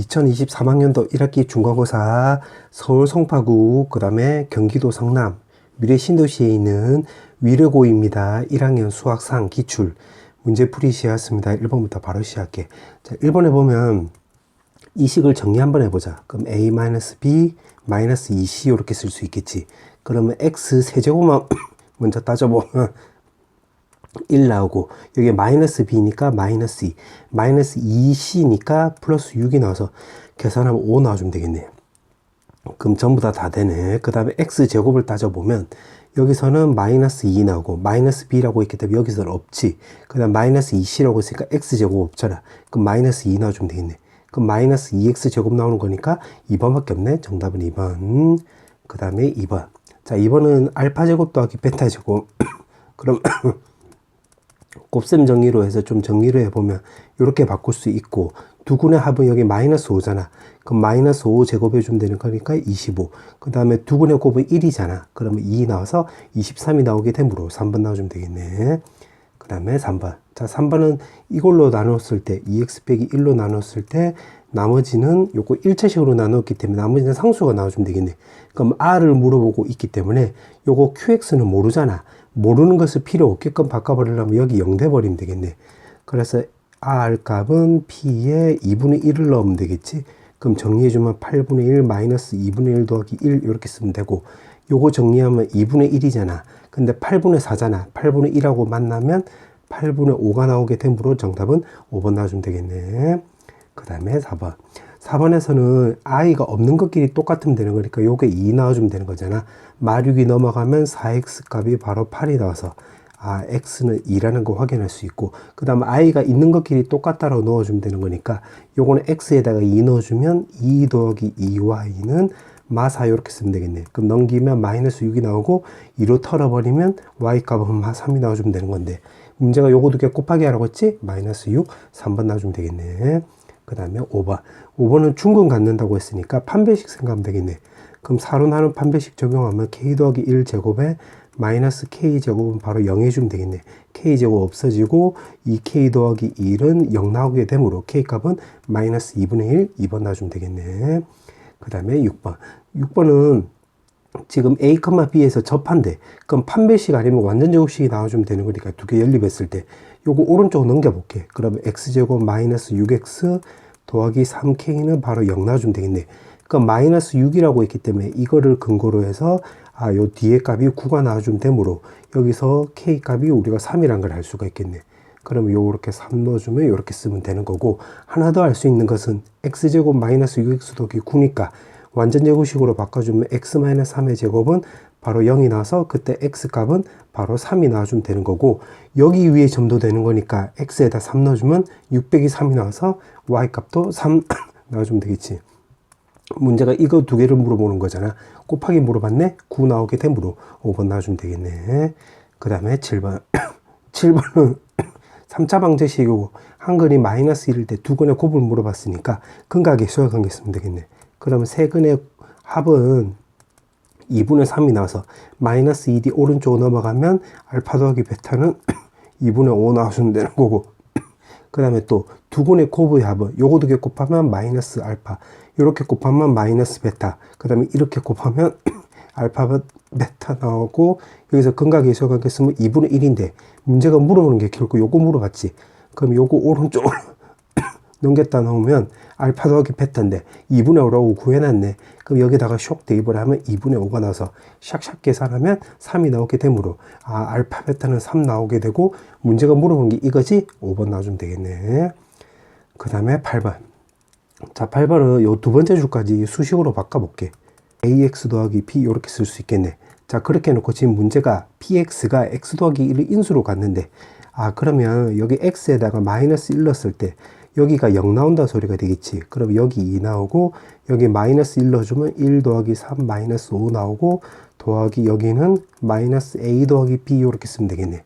2023학년도 1학기 중간고사 서울 송파구, 그 다음에 경기도 성남, 미래 신도시에 있는 위르고입니다. 1학년 수학상 기출 문제풀이 시였습니다. 1번부터 바로 시작할게. 자, 1번에 보면 이 식을 정리 한번 해보자. 그럼 a-b 마이너스 2c 이렇게 쓸 수 있겠지. 그러면 x 세제곱만 먼저 따져보면 1 나오고, 여기 마이너스 b니까 마이너스 2, 마이너스 2c니까 플러스 6이 나와서 계산하면 5 나와주면 되겠네. 그럼 전부 다 되네. 그 다음에 x제곱을 따져보면 여기서는 마이너스 2 나오고 마이너스 b라고 있기 때문에 여기서는 없지. 그 다음 마이너스 2c라고 있으니까 x제곱 없잖아. 그럼 마이너스 2 나와주면 되겠네. 그럼 마이너스 2x제곱 나오는 거니까 2번밖에 없네. 정답은 2번. 그 다음에 2번. 자, 2번은 알파제곱 더하기 베타제곱. 그럼 곱셈 정리로 해서 좀 정리를 해보면 이렇게 바꿀 수 있고, 두 군의 합은 여기 마이너스 5잖아. 그럼 마이너스 5 제곱해주면 되는 거니까 25. 그 다음에 두 군의 곱은 1이잖아. 그러면 2 나와서 23이 나오게 되므로 3번 나와주면 되겠네. 그 다음에 3번. 자, 3번은 이걸로 나눴을 때 2x 빼기 1로 나눴을 때 나머지는 요거 1차식으로 나눴기 때문에 나머지는 상수가 나와주면 되겠네. 그럼 r을 물어보고 있기 때문에 요거 qx는 모르잖아. 모르는 것을 필요 없게끔 바꿔버리려면 여기 0 돼버리면 되겠네. 그래서 r 값은 p에 2분의 1을 넣으면 되겠지. 그럼 정리해주면 8분의 1 마이너스 2분의 1 더하기 1 이렇게 쓰면 되고, 요거 정리하면 2분의 1이잖아. 근데 8분의 4잖아. 8분의 1하고 만나면 8분의 5가 나오게 되므로 정답은 5번 나와주면 되겠네. 그 다음에 4번. 4번에서는 i가 없는 것끼리 똑같으면 되는 거니까 요게 2 나와주면 되는 거잖아. 마륙이 넘어가면 4x 값이 바로 8이 나와서 x는 2라는 거 확인할 수 있고, 그 다음 i가 있는 것끼리 똑같다라고 넣어주면 되는 거니까 요거는 x에다가 2 넣어주면 2 더하기 2y는 마4 이렇게 쓰면 되겠네. 그럼 넘기면 마이너스 6이 나오고 2로 털어버리면 y 값은 마3이 나와주면 되는 건데, 문제가 요거 두 개 곱하기 하라고 했지? 마이너스 6, 3번 나와주면 되겠네. 그 다음에 5번. 5번은 중근 갖는다고 했으니까 판별식 생각하면 되겠네. 그럼 4로 나눈 판별식 적용하면 k 더하기 1 제곱에 마이너스 k 제곱은 바로 0 해주면 되겠네. k 제곱 없어지고 2k 더하기 1은 0 나오게 되므로 k 값은 마이너스 2분의 1, 2번 놔주면 되겠네. 그 다음에 6번. 6번은 지금 a, b에서 접한대. 그럼 판별식 아니면 완전 제곱식이 나와주면 되는 거니까 두 개 연립했을 때 요거 오른쪽으로 넘겨볼게. 그러면 x제곱 마이너스 6x 더하기 3k는 바로 0 나와주면 되겠네. 그럼 마이너스 6이라고 했기 때문에 이거를 근거로 해서 요 뒤에 값이 9가 나와주면 되므로 여기서 k 값이 우리가 3이란 걸 알 수가 있겠네. 그러면 요렇게 3 넣어주면 요렇게 쓰면 되는 거고, 하나 더 알 수 있는 것은 x제곱 마이너스 6x 더하기 9니까 완전 제곱식으로 바꿔주면 x 마이너스 3의 제곱은 바로 0이 나와서 그때 x 값은 바로 3이 나와주면 되는 거고, 여기 위에 점도 되는 거니까 x에다 3 넣어주면 6 빼기 3이 나와서 y 값도 3 나와주면 되겠지. 문제가 이거 두 개를 물어보는 거잖아. 곱하기 물어봤네. 9 나오게 되므로 5번 나와주면 되겠네. 그 다음에 7번. 7번은 3차 방정식이고 한 근이 마이너스 1일 때 두 근의 곱을 물어봤으니까 근각의 수학관계 쓰면 되겠네. 그러면 세 근의 합은 2분의 3이 나와서 마이너스 2d 오른쪽으로 넘어가면 알파 더하기 베타는 2분의 5 나와주면 되는 거고, 그 다음에 또 두 근의 곱의 합은 요거 두 개 곱하면 마이너스 알파, 이렇게 곱하면 마이너스 베타, 그 다음에 이렇게 곱하면 알파 베타 나오고, 여기서 근각의 수학관계 쓰면 2분의 1인데 문제가 물어보는 게 결국 요거 물어봤지. 그럼 요거 오른쪽으로 넘겼다 놓으면 알파 더하기 베타인데 2분의 5라고 구해놨네. 그럼 여기다가 쇽 대입을 하면 2분의 5가 나와서 샥샥 계산하면 3이 나오게 되므로 알파 베타는 3 나오게 되고, 문제가 물어본 게 이거지? 5번 나와주면 되겠네. 그 다음에 8번. 자, 8번은 요 두 번째 줄까지 수식으로 바꿔볼게. ax 더하기 b 이렇게 쓸 수 있겠네. 자, 그렇게 해놓고 지금 문제가 px가 x 더하기 1을 인수로 갔는데, 그러면 여기 x에다가 마이너스 1 넣었을 때 여기가 0 나온다 소리가 되겠지. 그럼 여기 2 나오고 여기 마이너스 1 넣어주면 1 더하기 3 마이너스 5 나오고, 더하기 여기는 마이너스 a 더하기 b 이렇게 쓰면 되겠네.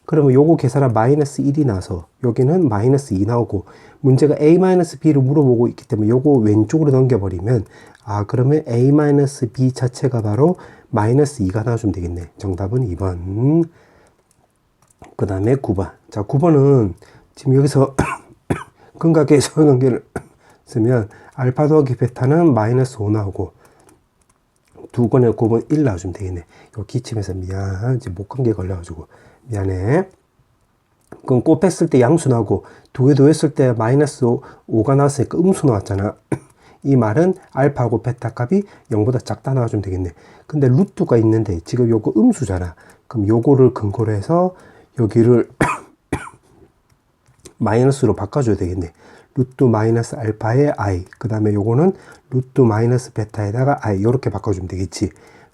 그러면 요거 계산하면 마이너스 1이 나서 여기는 마이너스 2 나오고, 문제가 a 마이너스 b를 물어보고 있기 때문에 요거 왼쪽으로 넘겨버리면 그러면 a 마이너스 b 자체가 바로 마이너스 2가 나와주면 되겠네. 정답은 2번. 그 다음에 9번. 자, 9번은 지금 여기서 근각의 수학관계를 쓰면 알파 더하기 베타는 마이너스 5 나오고 두 번에 곱은 1 나와주면 되겠네. 요 기침에서 미안, 이제 목감기에 걸려가지고 미안해. 그럼 곱했을 때 양수 나오고 두 개 더했을 때 마이너스 5가 나왔으니까 음수 나왔잖아. 이 말은 알파하고 베타 값이 0보다 작다 나와주면 되겠네. 근데 루트가 있는데 지금 요거 음수잖아. 그럼 요거를 근거로 해서 여기를 마이너스로 바꿔줘야 되겠네. 루트 마이너스 알파에 i, 그 다음에 요거는 루트 마이너스 베타에다가 i, 요렇게 바꿔주면 되겠지.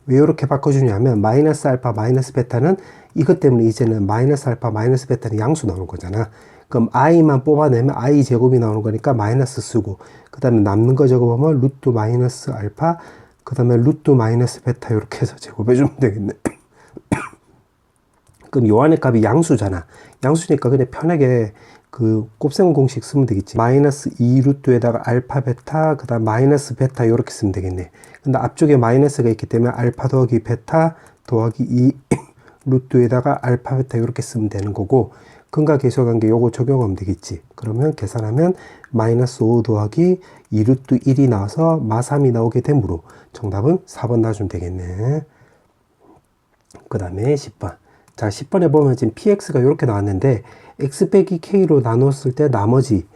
왜 이렇게 바꿔주냐면 마이너스 알파 마이너스 베타는 이것 때문에 이제는 마이너스 알파 마이너스 베타는 양수 나오는 거잖아. 그럼 i만 뽑아내면 i 제곱이 나오는 거니까 마이너스 쓰고, 그 다음에 남는 거 적어보면 루트 마이너스 알파, 그 다음에 루트 마이너스 베타 이렇게 해서 제곱해주면 되겠네. 그럼 요 안에 값이 양수잖아. 양수니까 그냥 편하게 그 곱셈 공식 쓰면 되겠지. 마이너스 2 루트에다가 알파 베타, 그 다음 마이너스 베타 이렇게 쓰면 되겠네. 근데 앞쪽에 마이너스가 있기 때문에 알파 더하기 베타 더하기 2 루트에다가 알파 베타 이렇게 쓰면 되는 거고, 근과 계수관계 요거 적용하면 되겠지. 그러면 계산하면 마이너스 5 더하기 2 루트 1이 나와서 마 3이 나오게 되므로 정답은 4번 놔주면 되겠네. 그 다음에 10번. 자, 10번에 보면 지금 px가 이렇게 나왔는데 x 빼기 k로 나눴을 때 나머지,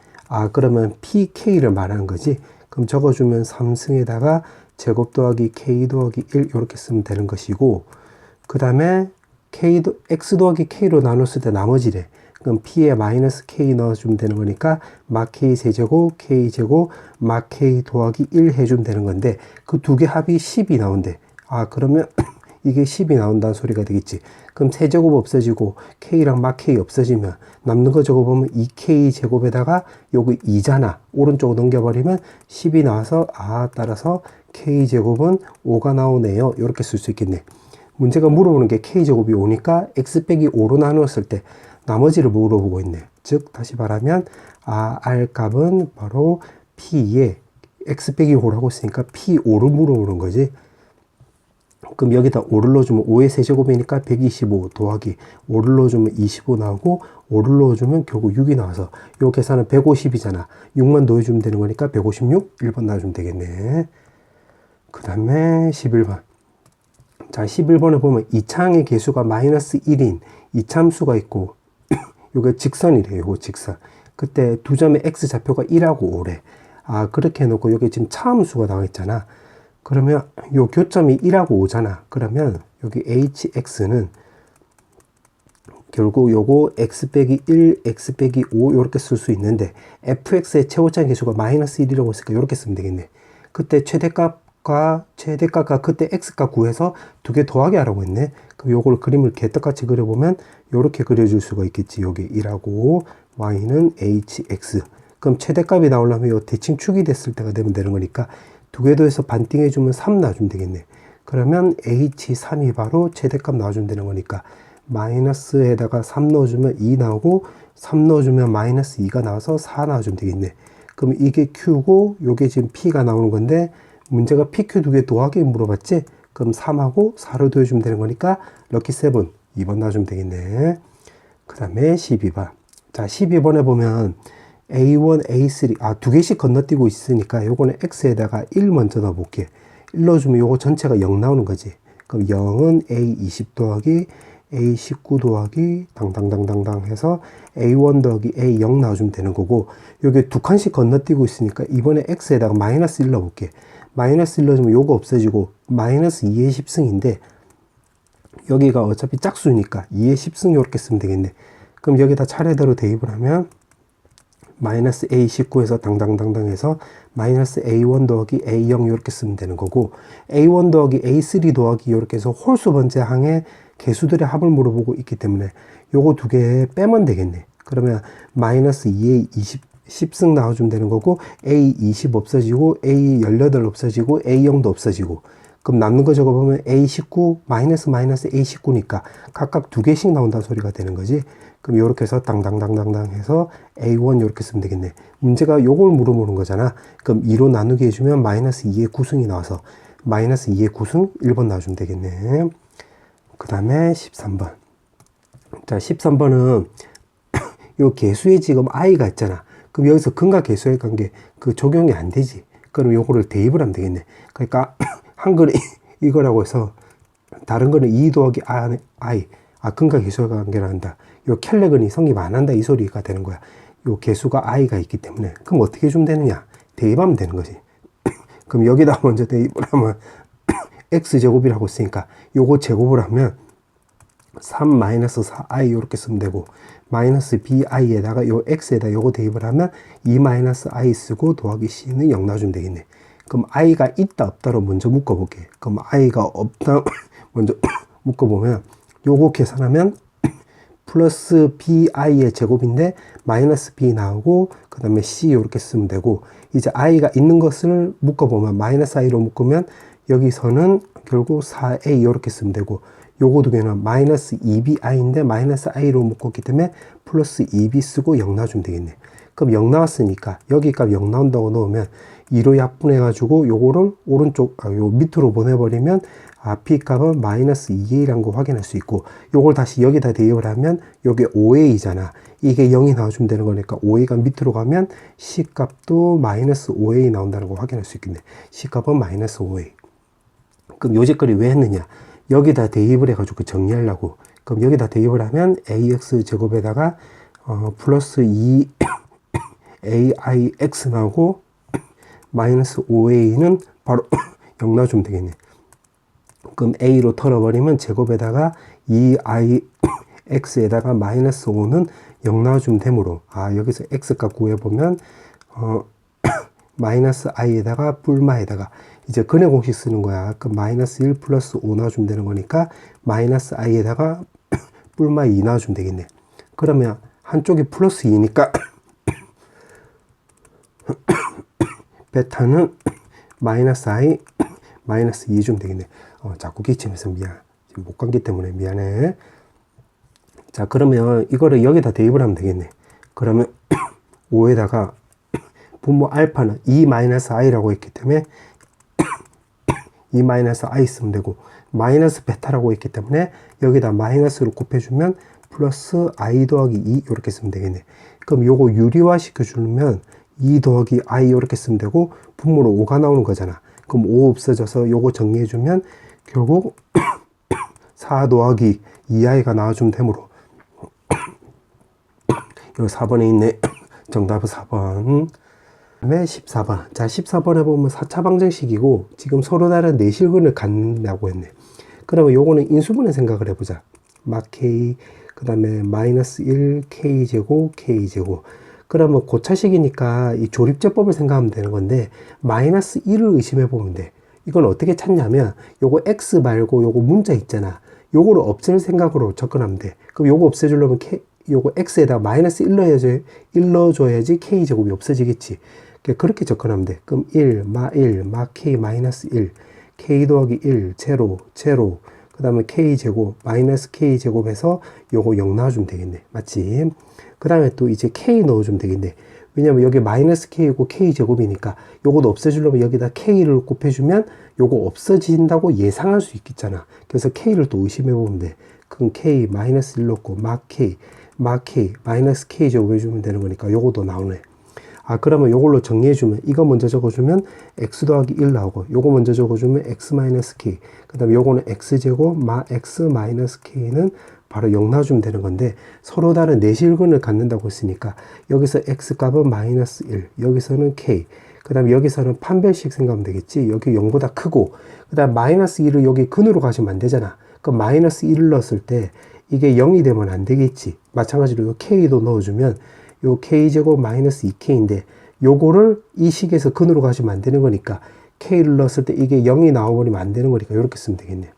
그러면 pk를 말하는 거지. 그럼 적어주면 3승에다가 제곱 더하기 k 더하기 1 이렇게 쓰면 되는 것이고, 그 다음에 x 더하기 k로 나눴을 때 나머지래. 그럼 p에 마이너스 k 넣어주면 되는 거니까 막 k 세제곱 k 제곱 막 k 더하기 1 해주면 되는 건데 그 두 개 합이 10이 나온대. 그러면 이게 10이 나온다는 소리가 되겠지. 그럼 세제곱 없어지고 k랑 막 k 없어지면 남는 거 적어보면 2k 제곱에다가 요거 2잖아. 오른쪽으로 넘겨버리면 10이 나와서 따라서 k 제곱은 5가 나오네요. 이렇게 쓸 수 있겠네. 문제가 물어보는 게 k 제곱이 5니까 x 빼기 5로 나누었을 때 나머지를 물어보고 있네. 즉 다시 말하면 r 값은 바로 p에 x 빼기 5라고 했으니까 p5를 물어보는 거지. 그럼 여기다 5를 넣어주면 5의 세제곱이니까 125 더하기 5를 넣어주면 25 나오고 5를 넣어주면 결국 6이 나와서 요 계산은 150이잖아. 6만 더해주면 되는 거니까 156, 1번 나와주면 되겠네. 그 다음에 11번. 자, 11번에 보면 이차항의 개수가 마이너스 1인 이참수가 있고 요게 직선이래요. 요거 직선. 그때 두 점의 x좌표가 1하고 5래. 그렇게 해놓고 여기 지금 차함수가 나와 있잖아. 그러면 요 교점이 1하고 5잖아. 그러면 여기 hx는 결국 요거 x 빼기 1, x 빼기 5 이렇게 쓸 수 있는데 fx의 최고차의 개수가 마이너스 1이라고 했으니까 이렇게 쓰면 되겠네. 그때 최대값과 그때 x값 구해서 두 개 더하기 하라고 했네. 그럼 요걸 그림을 개떡같이 그려보면 요렇게 그려줄 수가 있겠지. 여기 1하고 y는 hx. 그럼 최대값이 나오려면 요 대칭 축이 됐을 때가 되면 되는 거니까 두 개 더해서 반띵해주면 3 나와주면 되겠네. 그러면 h3이 바로 최대값 나와주면 되는 거니까 마이너스에다가 3 넣어주면 2 나오고 3 넣어주면 마이너스 2가 나와서 4 나와주면 되겠네. 그럼 이게 q고 요게 지금 p가 나오는 건데 문제가 pq 두 개 더하기 물어봤지? 그럼 3하고 4로 더해주면 되는 거니까 럭키 7 2번 나와주면 되겠네. 그 다음에 12번. 자, 12번에 보면 A1, A3, 두 개씩 건너뛰고 있으니까 요거는 X에다가 1 먼저 넣어볼게. 1 넣어주면 요거 전체가 0 나오는 거지. 그럼 0은 A20 더하기 A19 더하기 당당당당당 해서 A1 더하기 A0 나와주면 되는 거고, 여기 두 칸씩 건너뛰고 있으니까 이번에 X에다가 마이너스 1 넣어볼게. 마이너스 1 넣어주면 요거 없어지고 마이너스 2의 10승인데 여기가 어차피 짝수니까 2의 10승 이렇게 쓰면 되겠네. 그럼 여기다 차례대로 대입을 하면 마이너스 A19에서 당당당당 해서 마이너스 A1 더하기 A0 이렇게 쓰면 되는 거고, A1 더하기 A3 더하기 이렇게 해서 홀수 번째 항의 개수들의 합을 물어보고 있기 때문에 요거 두 개 빼면 되겠네. 그러면 마이너스 2의 10승 나와주면 되는 거고, A20 없어지고 A18 없어지고 A0도 없어지고, 그럼 남는 거 적어보면 A19 마이너스 A19니까 각각 두 개씩 나온다는 소리가 되는 거지. 그럼 요렇게 해서 당당당당당 해서 A1 요렇게 쓰면 되겠네. 문제가 요걸 물어보는 거잖아. 그럼 2로 나누게 해주면 마이너스 2의 9승이 나와서 마이너스 2의 9승 1번 나와주면 되겠네. 그 다음에 13번. 자, 13번은 요 개수에 지금 i가 있잖아. 그럼 여기서 근과 계수의 관계 그 적용이 안 되지. 그럼 요거를 대입을 하면 되겠네. 그러니까 한글이 이거라고 해서 다른 거는 2 더하기 i. 근과 계수의 관계를 한다. 요 켈레근이 성립 안 한다 이 소리가 되는 거야. 요 계수가 i가 있기 때문에. 그럼 어떻게 해주면 되느냐? 대입하면 되는 거지. 그럼 여기다 먼저 대입을 하면 x제곱이라고 했으니까 요거 제곱을 하면 3-4i 이렇게 쓰면 되고 마이너스 bi에다가 요 x에다 요거 대입을 하면 2-i 쓰고 더하기 c는 0 놔주면 되겠네. 그럼 i가 있다 없다로 먼저 묶어볼게. 그럼 i가 없다 먼저 묶어보면 요거 계산하면 플러스 bi의 제곱인데 마이너스 b 나오고 그 다음에 c 이렇게 쓰면 되고 이제 i가 있는 것을 묶어보면 마이너스 i로 묶으면 여기서는 결국 4a 이렇게 쓰면 되고 요거 두 개는 마이너스 2bi인데 마이너스 i로 묶었기 때문에 플러스 2b 쓰고 0 놔주면 되겠네. 그럼 0 나왔으니까 여기 값 0 나온다고 넣으면 2로 약분해 가지고 요거를 오른쪽 요 밑으로 보내버리면 b 값은 마이너스 2a라는 거 확인할 수 있고 요걸 다시 여기다 대입을 하면 요게 5a잖아. 이게 0이 나와주면 되는 거니까 5a가 밑으로 가면 c 값도 마이너스 5a 나온다는 거 확인할 수 있겠네. c 값은 마이너스 5a. 그럼 요 짓거리 왜 했느냐? 여기다 대입을 해가지고 정리하려고. 그럼 여기다 대입을 하면 ax 제곱에다가 플러스 2aix 나오고 마이너스 5a는 바로 0 놔주면 되겠네. 그럼 a로 털어버리면 제곱에다가 2ix에다가 마이너스 5는 0 나와주면 되므로 여기서 x값 구해보면 마이너스 i에다가 뿔마에다가 이제 근의 공식 쓰는 거야. 그럼 마이너스 1 플러스 5 나와주면 되는 거니까 마이너스 i에다가 뿔마 2 나와주면 되겠네. 그러면 한쪽이 플러스 2니까 베타는 마이너스 i 마이너스 2 해주면 되겠네. 자꾸 기침해서 미안. 지금 못 감기 때문에 미안해. 자, 그러면 이거를 여기다 대입을 하면 되겠네. 그러면 5에다가 분모 알파는 2-i라고 했기 때문에 2-i 쓰면 되고 마이너스 베타라고 했기 때문에 여기다 마이너스를 곱해주면 플러스 i 더하기 2 이렇게 쓰면 되겠네. 그럼 요거 유리화 시켜주면 2 더하기 i 이렇게 쓰면 되고 분모로 5가 나오는 거잖아. 그럼 5 없어져서 요거 정리해주면 결국 4 더하기 2i가 나와주면 되므로 여기 4번에 있네. 정답은 4번. 다음에 14번. 자, 14번에 보면 4차 방정식이고 지금 서로 다른 내실근을 갖는다고 했네. 그러면 요거는 인수분해 생각을 해보자. 막 k, 그 다음에 마이너스 1, k제곱, k제곱. 그러면 고차식이니까 이 조립제법을 생각하면 되는 건데 마이너스 1을 의심해 보면 돼. 이건 어떻게 찾냐면 요거 x 말고 요거 문자 있잖아. 요거를 없앨 생각으로 접근하면 돼. 그럼 요거 없애주려면 요거 x에다 마이너스 1 넣어줘야지 k제곱이 없어지겠지. 그렇게 접근하면 돼. 그럼 1, 마 k 마이너스 1, k 더하기 1, 제로, 그 다음에 k제곱, 마이너스 k제곱에서 요거 0 넣어주면 되겠네. 맞지? 그 다음에 또 이제 k 넣어주면 되겠네. 왜냐면 여기 마이너스 k이고 k제곱이니까 요것도 없애주려면 여기다 k를 곱해주면 요거 없어진다고 예상할 수 있겠잖아. 그래서 k를 또 의심해보면 돼. 그럼 k 마이너스 1 넣고 마 k 마이너스 k제곱 해주면 되는 거니까 요것도 나오네. 그러면 요걸로 정리해주면 이거 먼저 적어주면 x 더하기 1 나오고 요거 먼저 적어주면 x 마이너스 k 그 다음에 요거는 x제곱 마 x 마이너스 k는 바로 0 놔주면 되는 건데 서로 다른 내실근을 갖는다고 했으니까 여기서 x 값은 마이너스 1 여기서는 k 그 다음에 여기서는 판별식 생각하면 되겠지. 여기 0보다 크고 그 다음 마이너스 1을 여기 근으로 가시면 안 되잖아. 그럼 마이너스 1을 넣었을 때 이게 0이 되면 안 되겠지. 마찬가지로 요 k도 넣어주면 요 k제곱 마이너스 2k인데 요거를 이 식에서 근으로 가시면 안 되는 거니까 k를 넣었을 때 이게 0이 나와버리면 안 되는 거니까 이렇게 쓰면 되겠네.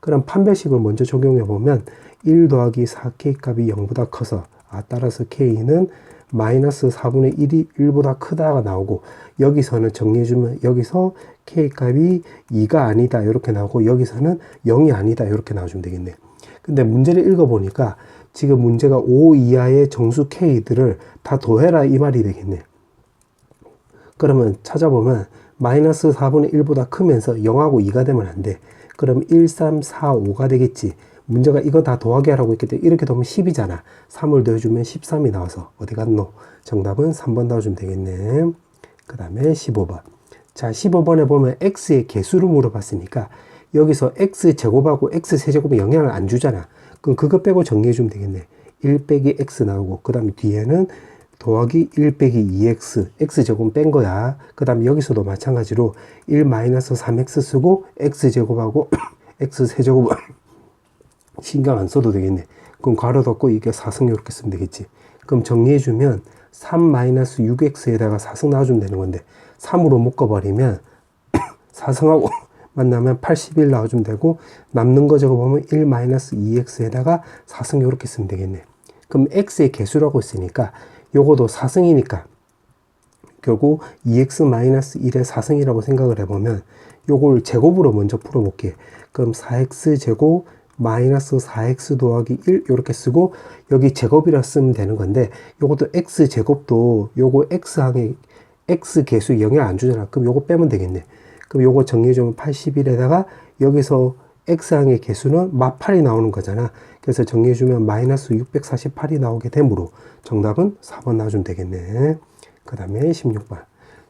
그럼 판별식을 먼저 적용해 보면 1 더하기 4k 값이 0보다 커서 따라서 k는 마이너스 4분의 1이 1보다 크다가 나오고 여기서는 정리해주면 여기서 k 값이 2가 아니다 이렇게 나오고 여기서는 0이 아니다 이렇게 나와주면 되겠네. 근데 문제를 읽어보니까 지금 문제가 5 이하의 정수 k들을 다 더해라 이 말이 되겠네. 그러면 찾아보면 마이너스 4분의 1보다 크면서 0하고 2가 되면 안 돼. 그럼 1, 3, 4, 5가 되겠지. 문제가 이거 다 더하기 하라고 했기 때문에 이렇게 되면 10이잖아. 3을 더해주면 13이 나와서 어디 갔노? 정답은 3번 넣어주면 되겠네. 그 다음에 15번. 자, 15번에 보면 x의 개수를 물어봤으니까 여기서 x제곱하고 x세제곱에 영향을 안 주잖아. 그럼 그거 빼고 정리해주면 되겠네. 1 빼기 x 나오고 그 다음에 뒤에는 더하기 1 빼기 2x, x제곱 뺀 거야. 그 다음에 여기서도 마찬가지로 1 마이너스 3x 쓰고 x제곱하고 x세제곱은 신경 안 써도 되겠네. 그럼 괄호 닫고 이게 4승 이렇게 쓰면 되겠지. 그럼 정리해주면 3 마이너스 6x에다가 4승 나와주면 되는 건데 3으로 묶어버리면 4승하고 만나면 81 나와주면 되고 남는 거 적어보면 1 마이너스 2x에다가 4승 이렇게 쓰면 되겠네. 그럼 x의 개수라고 했으니까 요거도 4승이니까 결국 2x 마이너스 1의 4승이라고 생각을 해보면 요걸 제곱으로 먼저 풀어볼게. 그럼 4x 제곱 마이너스 4x 더하기 1 이렇게 쓰고 여기 제곱이라 쓰면 되는 건데 요것도 x 제곱도 요거 x항에 x 개수 영향 안 주잖아. 그럼 요거 빼면 되겠네. 그럼 요거 정리해주면 81에다가 여기서 x항의 개수는 마8이 나오는 거잖아. 그래서 정리해주면 마이너스 648이 나오게 되므로 정답은 4번 나와주면 되겠네. 그 다음에 16번.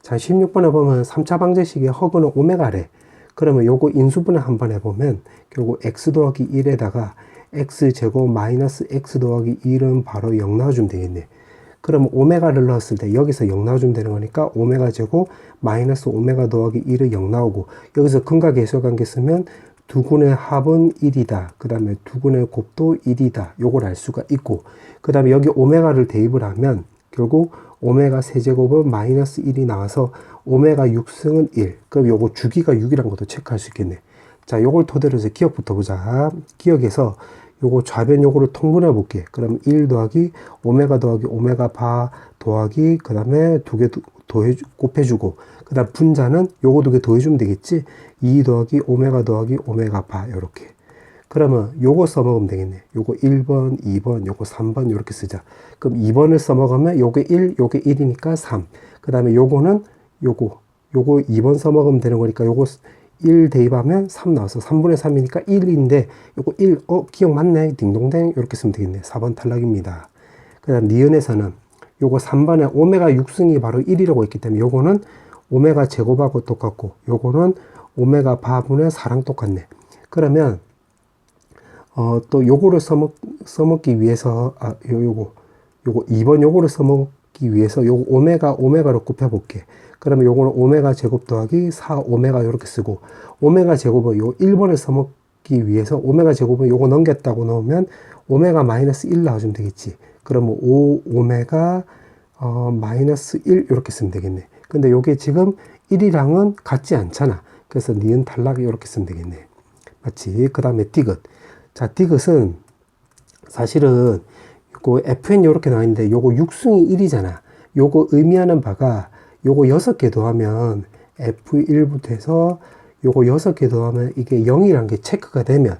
자, 16번에 보면 3차 방정식의 허그는 오메가래. 그러면 요거 인수분해 한번 해보면 결국 x 더하기 1에다가 x제곱 마이너스 x 더하기 1은 바로 0 나와주면 되겠네. 그러면 오메가를 넣었을 때 여기서 0 나와주면 되는 거니까 오메가 제곱 마이너스 오메가 더하기 1은 0 나오고 여기서 근과 계수의 관계 쓰면 두근의 합은 1이다. 그 다음에 두근의 곱도 1이다. 요걸 알 수가 있고 그 다음에 여기 오메가를 대입을 하면 결국 오메가 세제곱은 마이너스 1이 나와서 오메가 6승은 1. 그럼 요거 주기가 6이란 것도 체크할 수 있겠네. 자, 요걸 토대로 해서 기억부터 보자. 기억에서 요거 좌변 요거를 통분해 볼게. 그럼 1 더하기 오메가 더하기 오메가 바 더하기 그 다음에 두 개 곱해주고 그 다음 분자는 요거 두 개 더해주면 되겠지. 2 더하기 오메가 더하기 오메가 바 요렇게. 그러면 요거 써먹으면 되겠네. 요거 1번, 2번, 요거 3번 요렇게 쓰자. 그럼 2번을 써먹으면 요게 1, 요게 1이니까 3. 그 다음에 요거는 요거 2번 써먹으면 되는 거니까 요거 1 대입하면 3 나와서 3분의 3이니까 1인데 요거 1, 기억 맞네. 딩동댕 이렇게 쓰면 되겠네. 4번 탈락입니다. 그 다음 니은에서는 요거 3번에 오메가 6승이 바로 1이라고 했기 때문에 요거는 오메가 제곱하고 똑같고 요거는 오메가 바분의 4랑 똑같네. 그러면 또 요거를 써먹기 위해서 요거 2번 요거를 써먹기 위해서 요거 오메가로 곱해볼게. 그러면 요거는 오메가 제곱 더하기 4 오메가 요렇게 쓰고 오메가 제곱은 요 1번을 써먹기 위해서 오메가 제곱은 요거 넘겼다고 넣으면 오메가 마이너스 1 나와주면 되겠지. 그러면 5 오메가 마이너스 1 이렇게 쓰면 되겠네. 근데 요게 지금 1이랑은 같지 않잖아. 그래서 니은 탈락 이렇게 쓰면 되겠네. 맞지? 그 다음에 디귿. 자, 디귿은 사실은 요거 fn 요렇게 나와 있는데 요거 6승이 1이잖아. 요거 의미하는 바가 요거 6개 더하면 f1부터 해서 요거 6개 더하면 이게 0이라는 게 체크가 되면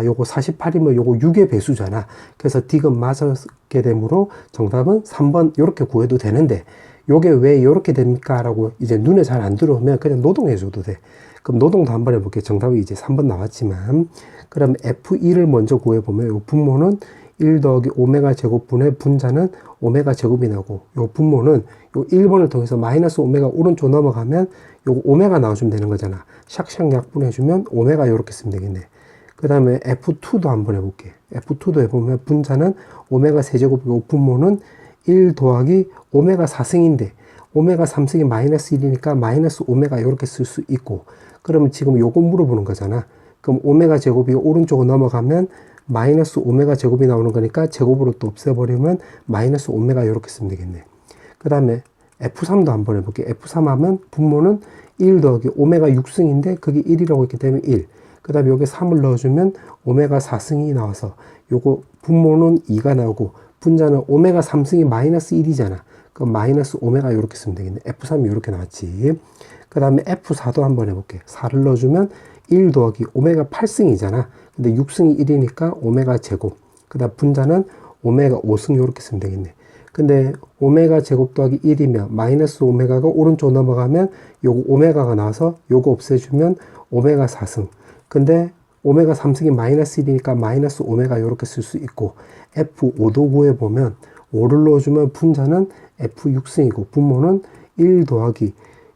요거 48이면 요거 6의 배수잖아. 그래서 디귿 맞게 되므로 정답은 3번 요렇게 구해도 되는데 요게 왜 요렇게 됩니까? 라고 이제 눈에 잘 안 들어오면 그냥 노동해 줘도 돼. 그럼 노동도 한번 해볼게. 정답이 이제 3번 나왔지만 그럼 F2를 먼저 구해보면 요 분모는 1 더하기 오메가 제곱분의 분자는 오메가 제곱이 나고 요 분모는 요 1번을 통해서 마이너스 오메가 오른쪽 넘어가면 요 오메가 나와주면 되는 거잖아. 샥샥 약분해주면 오메가 요렇게 쓰면 되겠네. 그 다음에 F2도 한번 해볼게. F2도 해보면 분자는 오메가 세제곱이고 분모는 1 더하기 오메가 4승인데 오메가 3승이 마이너스 1이니까 마이너스 오메가 이렇게 쓸 수 있고 그러면 지금 요거 물어보는 거잖아. 그럼 오메가 제곱이 오른쪽으로 넘어가면 마이너스 오메가 제곱이 나오는 거니까 제곱으로 또 없애버리면 마이너스 오메가 이렇게 쓰면 되겠네. 그 다음에 F3도 한번 해볼게. F3 하면 분모는 1 더하기 오메가 6승인데 그게 1이라고 했기 때문에 1. 그 다음에 여기 3을 넣어주면 오메가 4승이 나와서 요거 분모는 2가 나오고 분자는 오메가 3승이 마이너스 1이잖아. 그럼 마이너스 오메가 이렇게 쓰면 되겠네. F3이 이렇게 나왔지. 그 다음에 F4도 한번 해볼게. 4를 넣어주면 1 더하기 오메가 8승이잖아. 근데 6승이 1이니까 오메가 제곱. 그 다음 분자는 오메가 5승 이렇게 쓰면 되겠네. 근데 오메가 제곱 더하기 1이면 마이너스 오메가가 오른쪽 넘어가면 요거 오메가가 나와서 요거 없애주면 오메가 4승. 근데 오메가 3승이 마이너스 1이니까 마이너스 오메가 이렇게 쓸 수 있고, F5도 구해보면 5를 넣어주면 분자는 F6승이고 분모는 1 더하기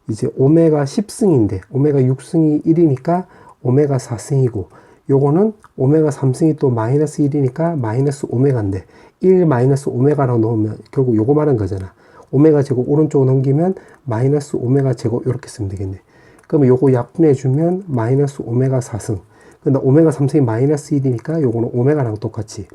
이제 오메가 10승인데 오메가 6승이 1이니까 오메가 4승이고, 요거는 오메가 3승이 또 마이너스 1이니까 마이너스 오메가인데 1 마이너스 오메가라고 넣으면 결국 요거 말한 거잖아. 오메가 제곱 오른쪽으로 넘기면 마이너스 오메가 제곱 이렇게 쓰면 되겠네. 그러면 요거 약분해주면 마이너스 오메가 4승. 근데 오메가 3승이 마이너스 1이니까 요거는 오메가랑 똑같이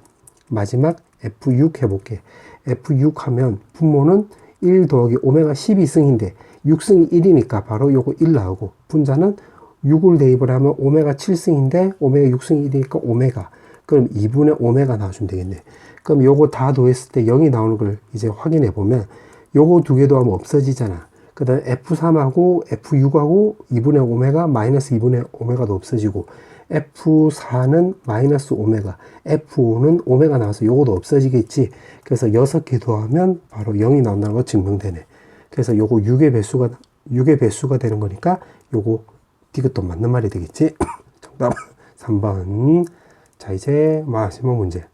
마지막 F6 해볼게. F6 하면 분모는 1 더하기 오메가 12승인데 6승이 1이니까 바로 요거 1 나오고, 분자는 6을 대입을 하면 오메가 7승인데 오메가 6승이 1이니까 오메가. 그럼 2분의 오메가 나와주면 되겠네. 그럼 요거 다 더했을 때 0이 나오는 걸 이제 확인해 보면 요거 두 개 더하면 없어지잖아. 그 다음에 F3하고 F6하고 2분의 오메가 마이너스 2분의 오메가도 없어지고, F4는 마이너스 오메가, F5는 오메가 나와서 요거도 없어지겠지. 그래서 6개 더하면 바로 0이 나온다는 거 증명되네. 그래서 요거 6의 배수가 되는 거니까 요거 디귿도 맞는 말이 되겠지. 정답 3번. 자, 이제 마지막 문제.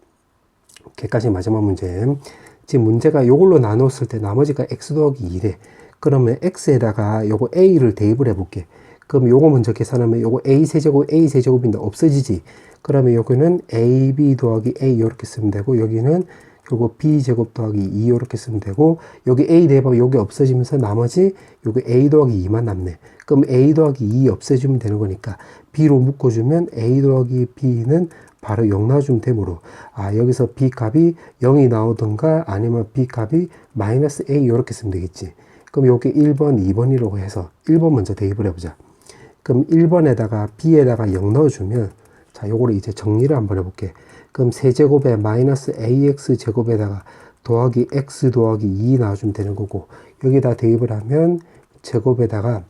개까지 마지막 문제. 지금 문제가 요걸로 나눴을 때 나머지가 x 더하기 2래. 그러면 x에다가 요거 a를 대입을 해볼게. 그럼 요거 먼저 계산하면 요거 a 세제곱 a 세제곱인데 없어지지. 그러면 여기는 ab 더하기 a 이렇게 쓰면 되고, 여기는 결국 b 제곱 더하기 2 이렇게 쓰면 되고, 여기 a 대입하면 여기 없어지면서 나머지 여기 a 더하기 2만 남네. 그럼 a 더하기 2 없애주면 되는 거니까 b로 묶어주면 a 더하기 b는 바로 0 나와주면 되므로, 아, 여기서 b 값이 0이 나오던가 아니면 b 값이 마이너스 a 이렇게 쓰면 되겠지. 그럼 여기 1번, 2번이라고 해서 1번 먼저 대입을 해보자. 그럼 1번에다가 b에다가 0 넣어주면, 자, 요거를 이제 정리를 한번 해볼게. 그럼 세제곱에 마이너스 ax 제곱에다가 더하기 x 더하기 2 나와주면 되는 거고, 여기다 대입을 하면 제곱에다가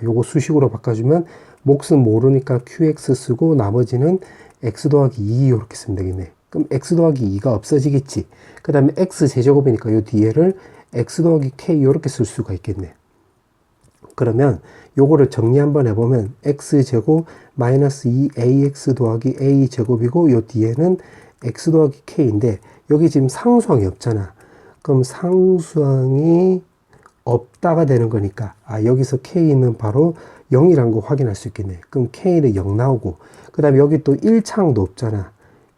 요거 수식으로 바꿔주면 몫은 모르니까 qx 쓰고 나머지는 x 더하기 2 이렇게 쓰면 되겠네. 그럼 x 더하기 2가 없어지겠지. 그 다음에 x 세제곱이니까 요 뒤에를 x 더하기 k 이렇게 쓸 수가 있겠네. 그러면 요거를 정리 한번 해보면 x제곱 마이너스 2ax 더하기 a제곱이고, 요 뒤에는 x 더하기 k인데 여기 지금 상수항이 없잖아. 그럼 상수항이 없다가 되는 거니까, 아, 여기서 k는 바로 0이란 거 확인할 수 있겠네. 그럼 k는 0 나오고, 그 다음에 여기 또 1창도 없잖아.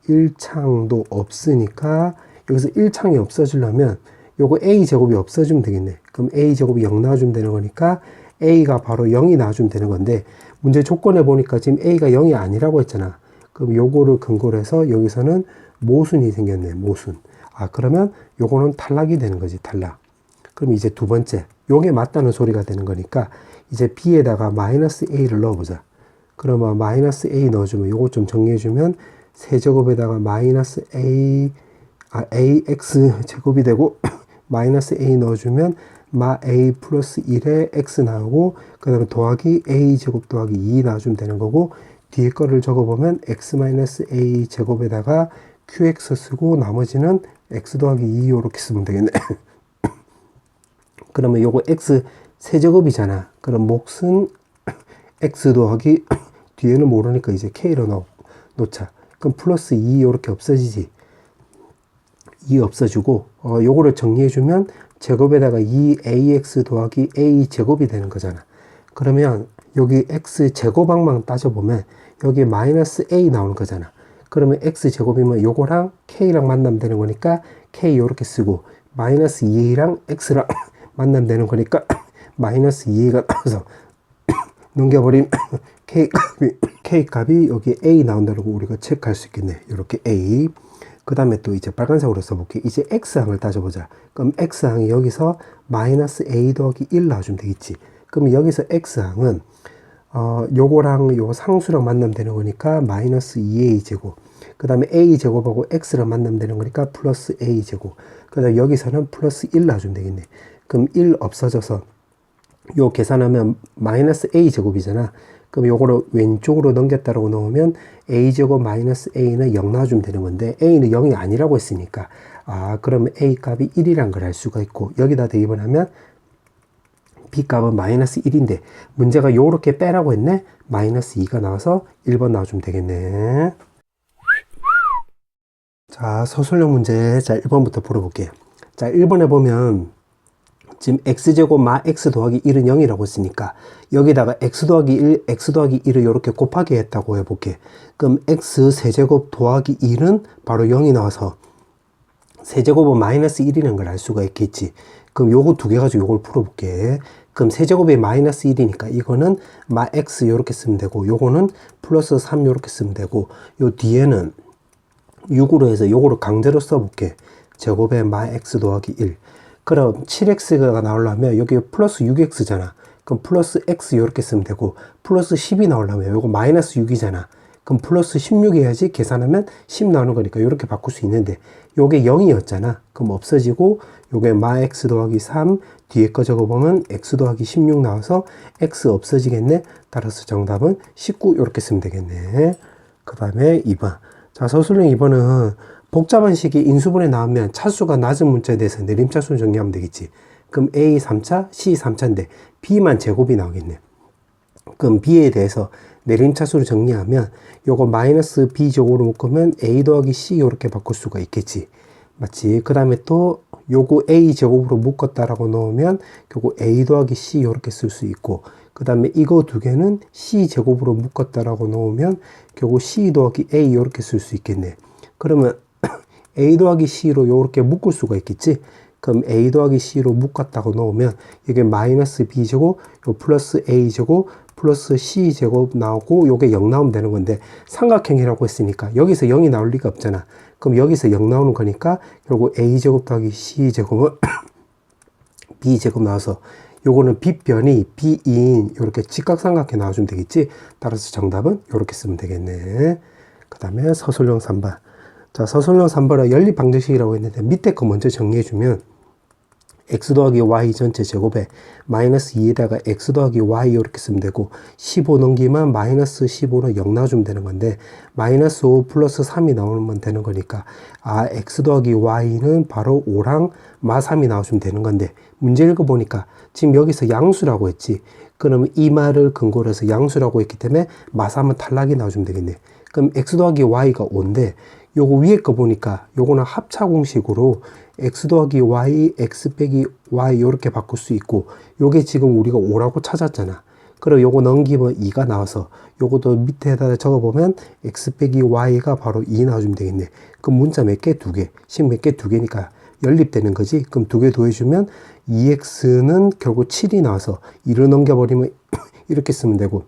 1창도 없으니까 여기서 1창이 없어지려면 요거 a제곱이 없어지면 되겠네. 그럼 a제곱이 0 나와주면 되는 거니까 a가 바로 0이 나와주면 되는 건데, 문제 조건에 보니까 지금 a가 0이 아니라고 했잖아. 그럼 요거를 근거로 해서 여기서는 모순이 생겼네. 모순. 아, 그러면 요거는 탈락이 되는 거지. 탈락. 그럼 이제 두 번째, 요게 맞다는 소리가 되는 거니까 이제 b에다가 마이너스 a를 넣어보자. 그러면 마이너스 a 넣어주면 요거 좀 정리해주면 세제곱에다가 마이너스 ax 제곱이 되고 마이너스 a 넣어주면 마 a 플러스 1에 x 나오고, 그 다음에 더하기 a 제곱 더하기 2 나와주면 되는 거고, 뒤에 거를 적어보면 x 마이너스 a 제곱에다가 qx 쓰고 나머지는 x 더하기 2 이렇게 쓰면 되겠네. 그러면 요거 x 세제곱이잖아. 그럼 몫은 x 더하기 뒤에는 모르니까 이제 k로 놓자. 그럼 플러스 2 이렇게 없어지지. 2 없어지고, 요거를 정리해주면 제곱에다가 2ax 더하기 a 제곱이 되는 거잖아. 그러면 여기 x 제곱항만 따져보면 여기 마이너스 a 나오는 거잖아. 그러면 x 제곱이면 요거랑 k랑 만나면 되는 거니까 k 요렇게 쓰고, 마이너스 2a랑 x랑 만나면 되는 거니까 마이너스 2a가 나와서 넘겨버리면 k 값이 여기 a 나온다는 거 우리가 체크할 수 있겠네. 이렇게 a. 그 다음에 또 이제 빨간색으로 써볼게. 이제 x항을 따져보자. 그럼 x항이 여기서 마이너스 a 더하기 1 나와주면 되겠지. 그럼 여기서 x항은 요거랑 요 상수랑 만나면 되는 거니까 마이너스 2a 제곱. 그 다음에 a 제곱하고 x랑 만나면 되는 거니까 플러스 a 제곱. 그 다음에 여기서는 플러스 1 나와주면 되겠네. 그럼 1 없어져서 요 계산하면 마이너스 a 제곱이잖아. 그럼 요거를 왼쪽으로 넘겼다라고 넣으면 a제곱 마이너스 a는 0 나와주면 되는 건데, a는 0이 아니라고 했으니까, 아, 그러면 a 값이 1이란 걸 알 수가 있고, 여기다 대입을 하면 b 값은 마이너스 1인데 문제가 요렇게 빼라고 했네. 마이너스 2가 나와서 1번 나와주면 되겠네. 자, 서술형 문제. 자, 1번부터 풀어볼게요. 자, 1번에 보면 지금 x제곱 마 x 더하기 1은 0이라고 했으니까 여기다가 x 더하기 1, x 더하기 1을 이렇게 곱하기 했다고 해볼게. 그럼 x 세제곱 더하기 1은 바로 0이 나와서 세제곱은 마이너스 1이라는 걸 알 수가 있겠지. 그럼 요거 두 개 가지고 요걸 풀어볼게. 그럼 세제곱이 마이너스 1이니까 이거는 마 x 요렇게 쓰면 되고 요거는 플러스 3 요렇게 쓰면 되고 요 뒤에는 6으로 해서 요거를 강제로 써볼게. 제곱에 마 x 더하기 1. 그럼 7x가 나오려면 여기 플러스 6x잖아. 그럼 플러스 x 요렇게 쓰면 되고 플러스 10이 나오려면 요거 마이너스 6이잖아. 그럼 플러스 16 해야지 계산하면 10 나오는 거니까 요렇게 바꿀 수 있는데 요게 0이었잖아. 그럼 없어지고 요게 마 x 더하기 3 뒤에 거 적어보면 x 더하기 16 나와서 x 없어지겠네. 따라서 정답은 19 요렇게 쓰면 되겠네. 그 다음에 2번. 자, 서술형 2번은 복잡한 식이 인수분해 나오면 차수가 낮은 문자에 대해서 내림차수를 정리하면 되겠지. 그럼 A 3차, C 3차인데 B만 제곱이 나오겠네. 그럼 B에 대해서 내림차수를 정리하면 요거 마이너스 B 제곱으로 묶으면 A 더하기 C 이렇게 바꿀 수가 있겠지. 맞지? 그 다음에 또 요거 A 제곱으로 묶었다라고 넣으면 요거 A 더하기 C 이렇게 쓸 수 있고 그 다음에 이거 두 개는 C 제곱으로 묶었다라고 넣으면 요거 C 더하기 A 이렇게 쓸 수 있겠네. 그러면 A 더하기 C로 이렇게 묶을 수가 있겠지. 그럼 A 더하기 C로 묶었다고 넣으면 이게 마이너스 B제곱, 요 플러스 A제곱, 플러스 C제곱 나오고 요게 0 나오면 되는 건데 삼각형이라고 했으니까 여기서 0이 나올 리가 없잖아. 그럼 여기서 0 나오는 거니까 결국 A제곱 더하기 C제곱은 B제곱 나와서 요거는 빗변이 B인 이렇게 직각삼각형 나와주면 되겠지. 따라서 정답은 이렇게 쓰면 되겠네. 그 다음에 서술형 3번. 자, 서술형 3번은 연립방정식이라고 했는데 밑에 거 먼저 정리해주면 x 더하기 y 전체 제곱에 마이너스 2에다가 x 더하기 y 이렇게 쓰면 되고 15 넘기면 마이너스 15는 0 나와주면 되는 건데 마이너스 5 플러스 3이 나오면 되는 거니까 아 x 더하기 y는 바로 5랑 마 3이 나와주면 되는 건데 문제 읽어보니까 지금 여기서 양수라고 했지. 그러면 이 말을 근거로 해서 양수라고 했기 때문에 마 3은 탈락이 나와주면 되겠네. 그럼 x 더하기 y가 5인데 요거 위에 거 보니까 요거는 합차 공식으로 x 더하기 y, x 빼기 y 요렇게 바꿀 수 있고 요게 지금 우리가 5라고 찾았잖아. 그리고 요거 넘기면 2가 나와서 요것도 밑에다 적어보면 x 빼기 y가 바로 2 나와주면 되겠네. 그럼 문자 몇 개? 2개. 식 몇 개? 2개니까 연립되는 거지. 그럼 2개 더해주면 2x는 결국 7이 나와서 2를 넘겨버리면 이렇게 쓰면 되고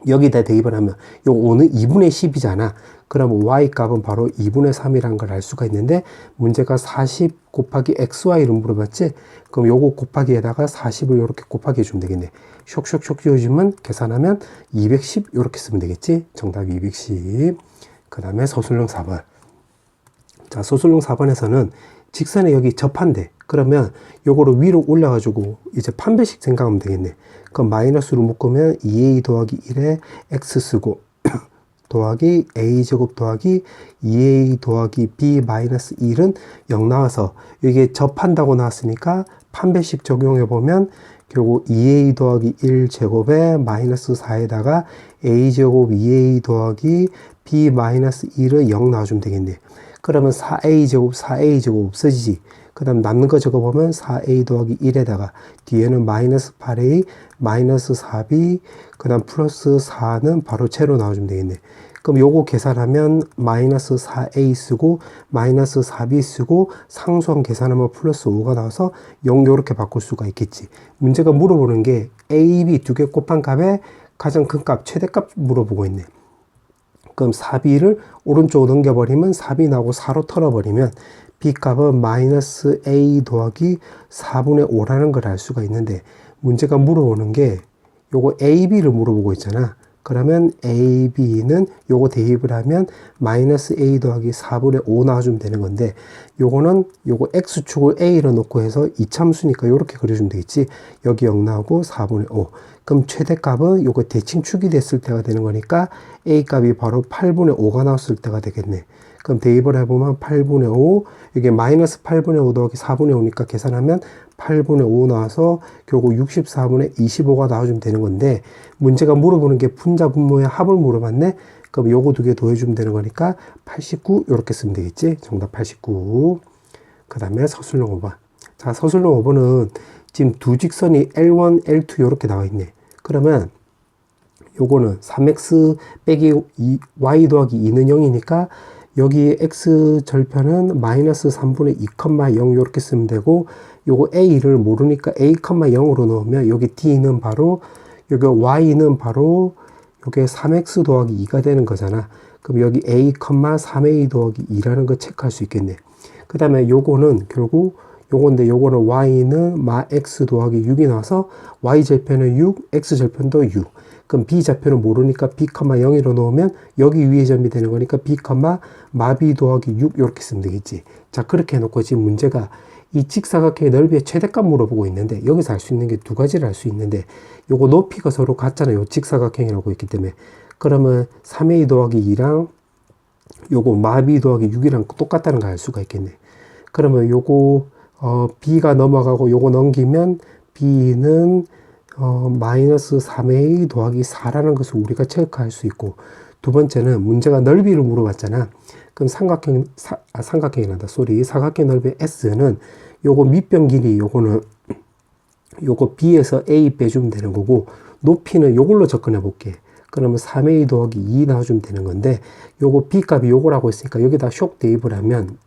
여기다 대입을 하면 요 5는 2분의 10이잖아. 그러면 y 값은 바로 2분의 3이라는 걸 알 수가 있는데 문제가 40 곱하기 xy를 물어봤지? 그럼 요거 곱하기에다가 40을 이렇게 곱하기 해주면 되겠네. 쇽쇽쇽 지어주면 계산하면 210 이렇게 쓰면 되겠지? 정답이 210. 그 다음에 서술형 4번. 자, 서술형 4번에서는 직선에 여기 접한대. 그러면 요거를 위로 올려가지고 이제 판별식 생각하면 되겠네. 그럼 마이너스로 묶으면 2a 더하기 1에 x 쓰고 더하기 a제곱 더하기 2a 더하기 b 마이너스 1은 0 나와서 이게 접한다고 나왔으니까 판별식 적용해보면 결국 2a 더하기 1제곱에 마이너스 4에다가 a제곱 2a 더하기 b 마이너스 1은 0 나와주면 되겠네. 그러면 4a제곱 4a제곱 없어지지. 그 다음 남는 거 적어보면 4a 더하기 1에다가 뒤에는 마이너스 8a 마이너스 4b 그 다음 플러스 4는 바로 채로 나와주면 되겠네. 그럼 요거 계산하면 마이너스 4a 쓰고 마이너스 4b 쓰고 상수항 계산하면 플러스 5가 나와서 0 요렇게 바꿀 수가 있겠지. 문제가 물어보는 게 a, b 두 개 곱한 값에 가장 큰 값 최대값 물어보고 있네. 그럼 4b를 오른쪽으로 넘겨버리면 4b 나오고 4로 털어버리면 b값은 마이너스 a 더하기 4분의 5라는 걸 알 수가 있는데 문제가 물어보는 게 요거 ab를 물어보고 있잖아. 그러면 ab는 요거 대입을 하면 마이너스 a 더하기 4분의 5 나와주면 되는 건데 요거는 요거 x축을 a로 놓고 해서 이참수니까 요렇게 그려주면 되겠지. 여기 0 나오고 4분의 5. 그럼 최대값은 요거 대칭축이 됐을 때가 되는 거니까 a 값이 바로 8분의 5가 나왔을 때가 되겠네. 그럼 대입을 해보면 8분의 5, 이게 마이너스 8분의 5 더하기 4분의 5니까 계산하면 8분의 5 나와서 결국 64분의 25가 나와주면 되는 건데, 문제가 물어보는 게 분자 분모의 합을 물어봤네. 그럼 요거 두 개 더해주면 되는 거니까 89 이렇게 쓰면 되겠지. 정답 89. 그 다음에 서술형 5번. 자, 서술형 5번은 지금 두 직선이 L1, L2 이렇게 나와 있네. 그러면 요거는 3x 빼기 y 더하기 2는 0이니까 여기 x 절편은 마이너스 3분의 2,0 이렇게 쓰면 되고, 요거 a를 모르니까 a, 0으로 넣으면 여기 d는 바로, 여기 y는 바로 요게 3x 더하기 2가 되는 거잖아. 그럼 여기 a, 3a 더하기 2라는 거 체크할 수 있겠네. 그 다음에 요거는 결국 요건데, 요거는 y는 마 x 더하기 6이 나와서 y 절편은 6, x 절편도 6. 그럼 b 좌표는 모르니까 b, 0으로 넣으면 여기 위에 점이 되는 거니까 b, 마 b 더하기 6 이렇게 쓰면 되겠지. 자, 그렇게 해놓고 지금 문제가 이 직사각형의 넓이의 최대값 물어보고 있는데, 여기서 알 수 있는 게 두 가지를 알 수 있는데, 요거 높이가 서로 같잖아요. 직사각형이라고 했기 때문에. 그러면 3a 더하기 2랑 요거 마 b 더하기 6이랑 똑같다는 걸 알 수가 있겠네. 그러면 요거 b가 넘어가고 요거 넘기면 b는 마이너스 3a 더하기 4라는 것을 우리가 체크할 수 있고, 두 번째는 문제가 넓이를 물어봤잖아. 그럼 삼각형이란다. 사각형 넓이 S는 요거 밑변 길이, 요거는 요거 B에서 A 빼주면 되는 거고, 높이는 요걸로 접근해 볼게. 그러면 3a 더하기 2 나와주면 되는 건데, 요거 B 값이 요거라고 했으니까 여기다 쇽 대입을 하면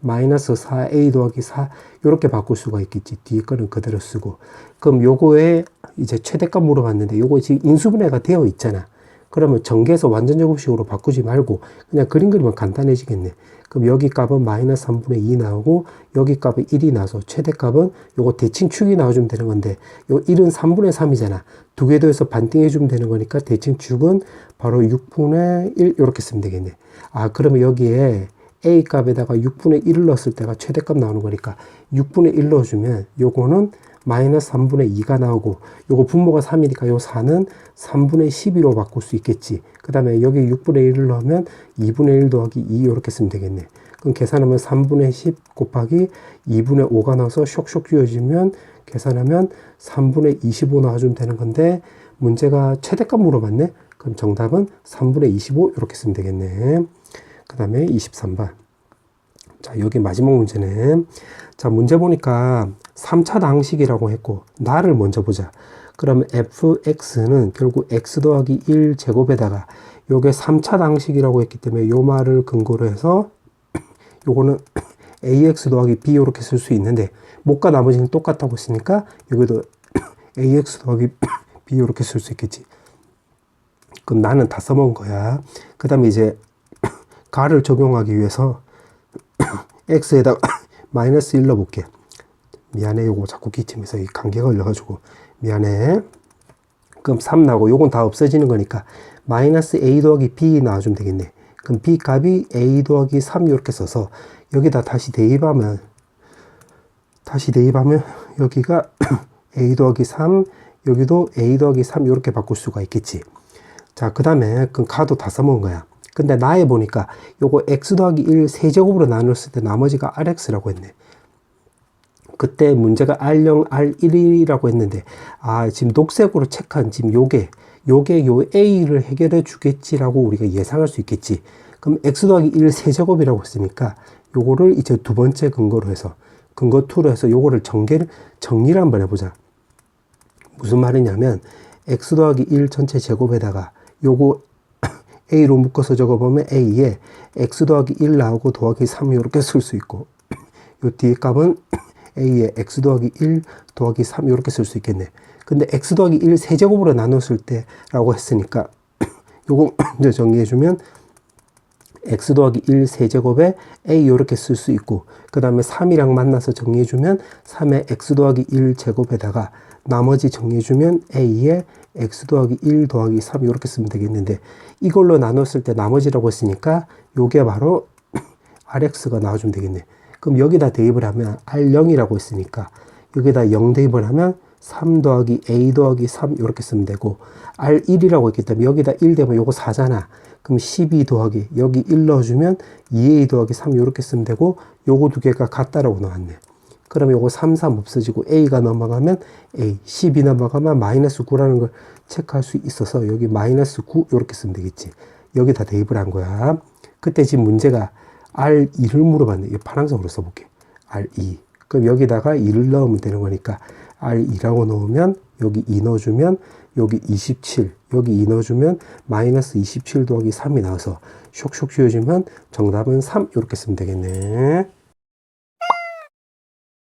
마이너스 4a 더하기 4 이렇게 바꿀 수가 있겠지. 뒤에 거는 그대로 쓰고. 그럼 요거에 이제 최대값 물어봤는데, 요거 지금 인수분해가 되어 있잖아. 그러면 전개해서 완전 제곱식으로 바꾸지 말고 그냥 그림 그리면 간단해지겠네. 그럼 여기 값은 마이너스 3분의 2 나오고, 여기 값은 1이 나와서 최대값은 요거 대칭축이 나와주면 되는 건데, 요 1은 3분의 3이잖아. 두 개 더해서 반띵해주면 되는 거니까 대칭축은 바로 6분의 1 이렇게 쓰면 되겠네. 아, 그러면 여기에 a 값에다가 6분의 1을 넣었을 때가 최대값 나오는 거니까 6분의 1 넣어주면 요거는 마이너스 3분의 2가 나오고, 요거 분모가 3이니까 요 4는 3분의 12로 바꿀 수 있겠지. 그 다음에 여기 6분의 1을 넣으면 2분의 1 더하기 2 이렇게 쓰면 되겠네. 그럼 계산하면 3분의 10 곱하기 2분의 5가 나와서 쇽쇽 쥐어지면 계산하면 3분의 25 나와주면 되는 건데, 문제가 최대값 물어봤네. 그럼 정답은 3분의 25 이렇게 쓰면 되겠네. 그 다음에 23번. 자, 여기 마지막 문제네. 자, 문제 보니까 3차 방식이라고 했고, 나를 먼저 보자. 그러면 fx는 결국 x 더하기 1 제곱에다가 요게 3차 방식이라고 했기 때문에 요 말을 근거로 해서 요거는 ax 더하기 b 이렇게 쓸 수 있는데, 못과 나머지는 똑같다고 했으니까 여기도 ax 더하기 b 이렇게 쓸 수 있겠지. 그럼 나는 다 써먹은 거야. 그 다음에 이제 가를 적용하기 위해서 x에다가 마이너스 1 넣어볼게. 미안해, 요거 자꾸 기침해서 이 감기가 걸려가지고 미안해. 그럼 3 나오고 요건 다 없어지는 거니까 마이너스 a 더하기 b 나와주면 되겠네. 그럼 b 값이 a 더하기 3 이렇게 써서 여기다 다시 대입하면 여기가 a 더하기 3, 여기도 a 더하기 3 이렇게 바꿀 수가 있겠지. 자, 그 다음에 그럼 가도 다 써먹은 거야. 근데 나에 보니까 요거 x 더하기 1 세제곱으로 나눴을 때 나머지가 rx라고 했네. 그때 문제가 R0, R1이라고 했는데, 아, 지금 녹색으로 체크한 지금 요게 요 A를 해결해 주겠지라고 우리가 예상할 수 있겠지. 그럼 x 더하기 1 세제곱이라고 했으니까 요거를 이제 두 번째 근거로 해서, 근거 2로 해서 요거를 정리를 한번 해보자. 무슨 말이냐면, x 더하기 1 전체 제곱에다가 요거 a로 묶어서 적어보면 a에 x 더하기 1 나오고 더하기 3 이렇게 쓸 수 있고, 요 뒤에 값은 a에 x 더하기 1 더하기 3 이렇게 쓸 수 있겠네. 근데 x 더하기 1 세제곱으로 나눴을 때 라고 했으니까 요거 먼저 정리해주면 x 더하기 1 세제곱에 a 이렇게 쓸 수 있고, 그 다음에 3이랑 만나서 정리해주면 3의 x 더하기 1 제곱에다가 나머지 정리해주면 a에 x 더하기 1 더하기 3 이렇게 쓰면 되겠는데, 이걸로 나눴을 때 나머지라고 했으니까 요게 바로 rx가 나와주면 되겠네. 그럼 여기다 대입을 하면 R0이라고 했으니까 여기다 0 대입을 하면 3 더하기 A 더하기 3 이렇게 쓰면 되고, R1이라고 했기 때문에 여기다 1 되면 요거 4잖아. 그럼 12 더하기 여기 1 넣어주면 2A 더하기 3 이렇게 쓰면 되고, 요거 두 개가 같다라고 나왔네. 그러면 요거 3, 3 없어지고 A가 넘어가면 A, 10이 넘어가면 마이너스 9라는 걸 체크할 수 있어서 여기 마이너스 9 이렇게 쓰면 되겠지. 여기다 대입을 한 거야. 그때 지금 문제가 R2를 물어봤네. 이 파란색으로 써볼게. R2. 그럼 여기다가 2를 넣으면 되는 거니까 R2라고 넣으면 여기 2 넣어주면 여기 27, 여기 2 넣어주면 마이너스 27 더하기 3이 나와서 쇽쇽 쥐어주면 정답은 3 이렇게 쓰면 되겠네.